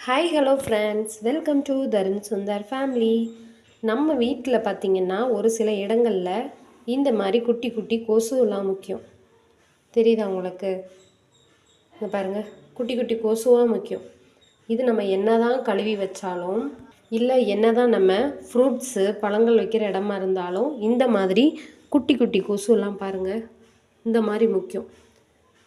Hi hello friends, welcome to Tarun Sundar family. நம்ம வீட்டில் பார்த்திங்கன்னா ஒரு சில இடங்களில் இந்த மாதிரி குட்டி குட்டி கொசுவெல்லாம் முக்கியம். தெரியுதா உங்களுக்கு? இங்கே பாருங்கள், குட்டி குட்டி கொசுவாக முக்கியம். இது நம்ம என்ன தான் கழுவி வச்சாலும் இல்லை என்ன தான் நம்ம ஃப்ரூட்ஸு பழங்கள் வைக்கிற இடமா இருந்தாலும் இந்த மாதிரி குட்டி குட்டி கொசுவெல்லாம் பாருங்கள் இந்த மாதிரி முக்கியம்.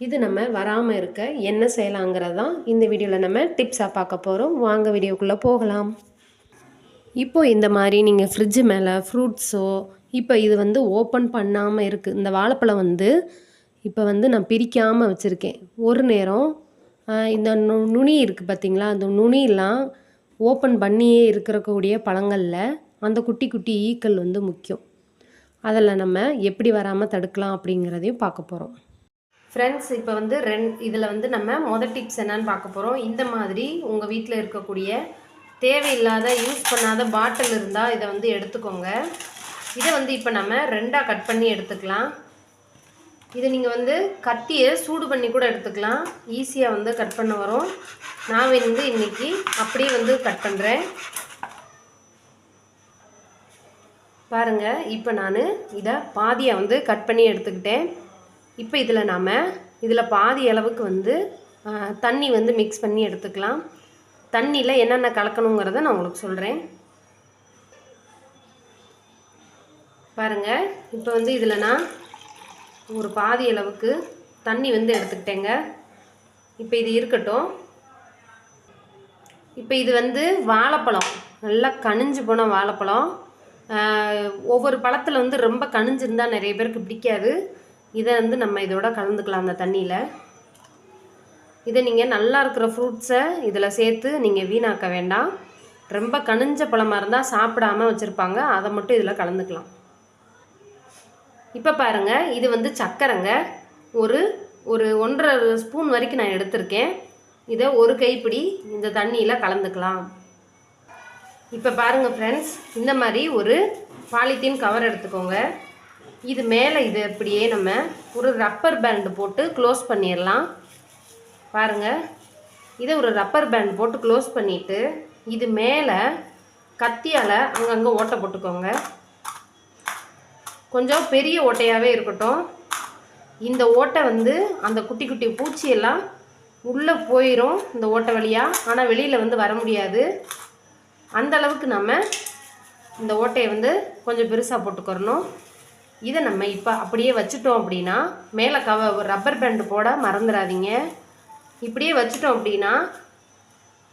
இது நம்ம வராமல் இருக்க என்ன செய்யலாங்கிறது தான் இந்த வீடியோவில் நம்ம டிப்ஸாக பார்க்க போகிறோம். வாங்க வீடியோக்குள்ளே போகலாம். இப்போது இந்த மாதிரி நீங்கள் ஃப்ரிட்ஜு மேலே ஃப்ரூட்ஸோ இப்போ இது ஓப்பன் பண்ணாமல் இருக்குது. இந்த வாழைப்பழம் இப்போ நான் பிரிக்காமல் வச்சுருக்கேன். ஒரு நேரம் இந்த நுனி இருக்குது பார்த்திங்களா, அந்த நுனியெல்லாம் ஓப்பன் பண்ணியே இருக்கக்கூடிய பழங்களில் அந்த குட்டி குட்டி ஈக்கள் முக்கியம். அதில் நம்ம எப்படி வராமல் தடுக்கலாம் அப்படிங்கிறதையும் பார்க்க போகிறோம். ஃப்ரெண்ட்ஸ், இப்போ இதில் நம்ம மொதல் டிப்ஸ் என்னன்னு பார்க்க போகிறோம். இந்த மாதிரி உங்கள் வீட்டில் இருக்கக்கூடிய தேவையில்லாத யூஸ் பண்ணாத பாட்டில் இருந்தால் இதை எடுத்துக்கோங்க. இதை இப்போ நம்ம ரெண்டாக கட் பண்ணி எடுத்துக்கலாம். இதை நீங்கள் கத்தியை சூடு பண்ணி கூட எடுத்துக்கலாம். ஈஸியாக கட் பண்ண வரும். நான் இன்றைக்கி அப்படியே கட் பண்ணுறேன். பாருங்கள், இப்போ நான் இதை பாதியை கட் பண்ணி எடுத்துக்கிட்டேன். இப்போ இதில் பாதி அளவுக்கு தண்ணி மிக்ஸ் பண்ணி எடுத்துக்கலாம். தண்ணியில் என்னென்ன கலக்கணுங்கிறத நான் உங்களுக்கு சொல்கிறேன். பாருங்கள், இப்போ இதில் நான் ஒரு பாதி அளவுக்கு தண்ணி எடுத்துக்கிட்டேங்க. இப்போ இது இருக்கட்டும். இப்போ இது வாழைப்பழம், நல்லா கனிஞ்சு போன வாழைப்பழம். ஒவ்வொரு பழத்தில் ரொம்ப கனிஞ்சிருந்தால் நிறைய பேருக்கு பிடிக்காது. இதை நம்ம இதோட கலந்துக்கலாம். அந்த தண்ணியில் இதை நீங்கள் நல்லா இருக்கிற ஃப்ரூட்ஸை இதில் சேர்த்து நீங்கள் வீணாக்க வேண்டாம். ரொம்ப கனிஞ்ச பழமாக இருந்தால் சாப்பிடாமல் வச்சுருப்பாங்க, அதை மட்டும் இதில் கலந்துக்கலாம். இப்போ பாருங்கள், இது சக்கரைங்க. ஒரு 1.5 ஸ்பூன் வரைக்கும் நான் எடுத்திருக்கேன். இதை ஒரு கைப்பிடி இந்த தண்ணியில் கலந்துக்கலாம். இப்போ பாருங்கள் ஃப்ரெண்ட்ஸ், இந்த மாதிரி ஒரு பாலித்தீன் கவர் எடுத்துக்கோங்க. இது மேலே இது அப்படியே நம்ம ஒரு ரப்பர் பேண்டு போட்டு க்ளோஸ் பண்ணிடலாம். பாருங்கள், இதை ஒரு ரப்பர் பேண்ட் போட்டு க்ளோஸ் பண்ணிவிட்டு இது மேலே கத்தியால் அங்கங்கே ஓட்டை போட்டுக்கோங்க. கொஞ்சம் பெரிய ஓட்டையாகவே இருக்கட்டும். இந்த ஓட்டை அந்த குட்டி குட்டி பூச்சியெல்லாம் உள்ளே போயிடும் இந்த ஓட்டை வழியாக. ஆனால் வெளியில் வர முடியாது. அந்தளவுக்கு நம்ம இந்த ஓட்டையை கொஞ்சம் பெருசாக போட்டுக்கிறணும். இதை நம்ம இப்போ அப்படியே வச்சுட்டோம் அப்படின்னா, மேலே ரப்பர் பேண்டு போட மறந்துடாதீங்க. இப்படியே வச்சுட்டோம் அப்படின்னா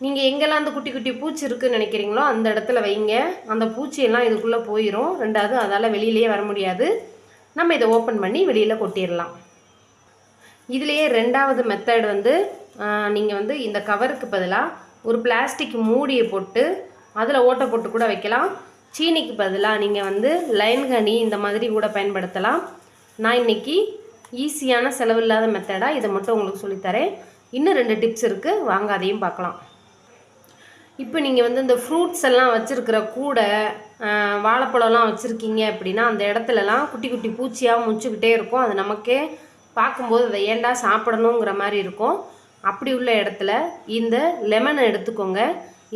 நீங்கள் எங்கெல்லாம் அந்த குட்டி குட்டி பூச்சி இருக்குதுன்னு நினைக்கிறீங்களோ அந்த இடத்துல வைங்க. அந்த பூச்சியெல்லாம் இதுக்குள்ளே போயிடும். ரெண்டாவது அதால் வெளியிலேயே வர முடியாது. நம்ம இதை ஓப்பன் பண்ணி வெளியில் கொட்டிடலாம். இதுலேயே ரெண்டாவது மெத்தட் நீங்கள் இந்த கவருக்கு பதிலாக ஒரு பிளாஸ்டிக் மூடியை போட்டு அதில் ஓட்டை போட்டு கூட வைக்கலாம். சீனிக்கு பதிலாக நீங்கள் லைன் ஹனி இந்த மாதிரி கூட பயன்படுத்தலாம். நான் இன்றைக்கி ஈஸியான செலவில்லாத மெத்தடாக இதை மட்டும் உங்களுக்கு சொல்லித்தரேன். இன்னும் 2 டிப்ஸ் இருக்குது, வாங்க அதையும் பார்க்கலாம். இப்போ நீங்கள் இந்த ஃப்ரூட்ஸ் எல்லாம் வச்சுருக்கிற கூட வாழைப்பழம்லாம் வச்சுருக்கீங்க அப்படின்னா அந்த இடத்துலலாம் குட்டி குட்டி பூச்சியாக முச்சிக்கிட்டே இருக்கும். அது நமக்கே பார்க்கும்போது அதை ஏண்டா சாப்பிடணுங்கிற மாதிரி இருக்கும். அப்படி உள்ள இடத்துல இந்த லெமனை எடுத்துக்கோங்க.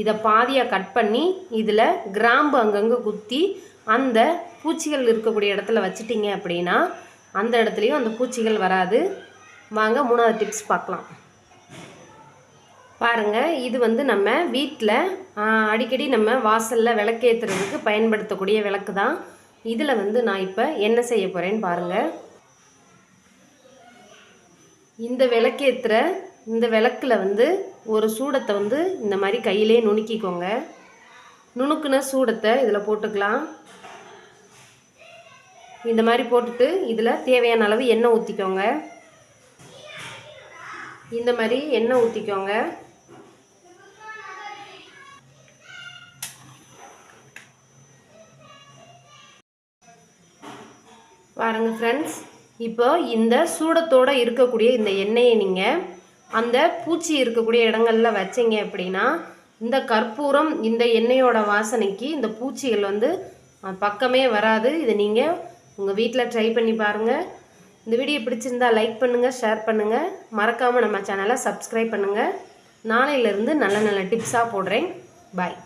இதை பாதியாக கட் பண்ணி இதில் கிராம்பு அங்கங்கே குத்தி அந்த பூச்சிகள் இருக்கக்கூடிய இடத்துல வச்சிட்டிங்க அப்படின்னா அந்த இடத்துலையும் அந்த பூச்சிகள் வராது. வாங்க 3வது டிப்ஸ் பார்க்கலாம். பாருங்கள், இது நம்ம வீட்டில் அடிக்கடி நம்ம வாசலில் விளக்கேற்றுறதுக்கு பயன்படுத்தக்கூடிய விளக்கு தான். இதில் நான் இப்போ என்ன செய்ய போகிறேன்னு பாருங்கள். இந்த விளக்கேற்றுற இந்த விளக்கில் ஒரு சூடத்தை இந்த மாதிரி கையிலே நுணுக்கிக்கோங்க. நுணுக்குன சூடத்தை இதில் போட்டுக்கலாம். இந்த மாதிரி போட்டுட்டு இதில் தேவையான அளவு எண்ணெய் ஊற்றிக்கோங்க. இந்த மாதிரி எண்ணெய் ஊற்றிக்கோங்க. பாருங்கள் ஃப்ரெண்ட்ஸ், இப்போ இந்த சூடத்தோடு இருக்கக்கூடிய இந்த எண்ணெயை நீங்கள் அந்த பூச்சி இருக்கக்கூடிய இடங்களில் வச்சிங்க அப்படின்னா இந்த கற்பூரம் இந்த எண்ணெயோட வாசனைக்கு இந்த பூச்சிகள் பக்கமே வராது. இதை நீங்கள் உங்கள் வீட்டில் ட்ரை பண்ணி பாருங்கள். இந்த வீடியோ பிடிச்சிருந்தா லைக் பண்ணுங்கள், ஷேர் பண்ணுங்கள். மறக்காமல் நம்ம சேனலை சப்ஸ்கிரைப் பண்ணுங்கள். நாளையிலேருந்து நல்ல நல்ல டிப்ஸாக போடுறேன். பாய்.